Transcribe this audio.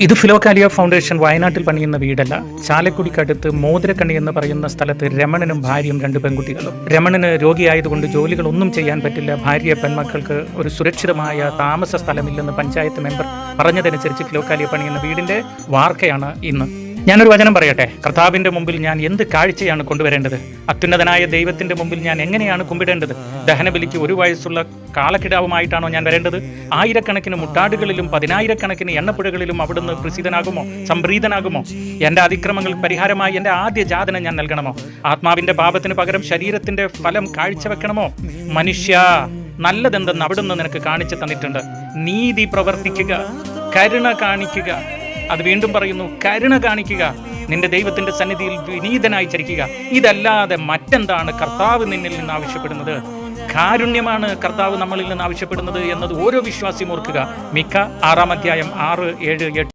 ഇത് Philokalia foundation വയനാട്ടിൽ പണിയുന്ന വീടല്ല. ചാലക്കുടിക്കടുത്ത് മോതിരക്കണ്ണി എന്ന് പറയുന്ന സ്ഥലത്ത് രമണനും ഭാര്യയും 2 പെൺകുട്ടികളും. രമണന് രോഗിയായതുകൊണ്ട് ജോലികളൊന്നും ചെയ്യാൻ പറ്റില്ല. ഭാര്യ പെൺമക്കൾക്ക് ഒരു സുരക്ഷിതമായ താമസ സ്ഥലമില്ലെന്ന് പഞ്ചായത്ത് മെമ്പർ പറഞ്ഞതനുസരിച്ച് ഫിലോകാലിയ പണിയുന്ന വീടിന്റെ വാർക്കയാണ് ഇന്ന്. ഞാനൊരു വചനം പറയട്ടെ. കർത്താവിന്റെ മുമ്പിൽ ഞാൻ എന്ത് കാഴ്ചയാണ് കൊണ്ടുവരേണ്ടത്? അത്യുന്നതനായ ദൈവത്തിന്റെ മുമ്പിൽ ഞാൻ എങ്ങനെയാണ് കുമ്പിടേണ്ടത്? ദഹനബലിക്ക് 1 വയസ്സുള്ള കാളക്കിടാവുമായിട്ടാണോ ഞാൻ വരേണ്ടത്? ആയിരക്കണക്കിന് മുട്ടാടുകളിലും 10,000-കണക്കിന് എണ്ണപ്പുഴകളിലും അവിടുന്ന് പ്രസിദ്ധനാകുമോ, സംപ്രീതനാകുമോ? എൻ്റെ അതിക്രമങ്ങൾക്ക് പരിഹാരമായി എൻ്റെ ആദ്യ ജാതനം ഞാൻ നൽകണമോ? ആത്മാവിന്റെ പാപത്തിന് പകരം ശരീരത്തിന്റെ ഫലം കാഴ്ചവെക്കണമോ? മനുഷ്യ, നല്ലതെന്തെന്ന് അവിടുന്ന് നിനക്ക് കാണിച്ചു തന്നിട്ടുണ്ട്. നീതി പ്രവർത്തിക്കുക, കരുണ കാണിക്കുക. അത് വീണ്ടും പറയുന്നു, കരുണ കാണിക്കുക, നിന്റെ ദൈവത്തിന്റെ സന്നിധിയിൽ വിനീതനായി ചരിക്കുക. ഇതല്ലാതെ മറ്റെന്താണ് കർത്താവ് നിന്നിൽ നിന്ന് ആവശ്യപ്പെടുന്നത്? കാരുണ്യമാണ് കർത്താവ് നമ്മളിൽ നിന്ന് ആവശ്യപ്പെടുന്നത് എന്നത് ഓരോ വിശ്വാസിയും ഓർക്കുക. മിക്ക 6-ാം അധ്യായം 6, 7, 8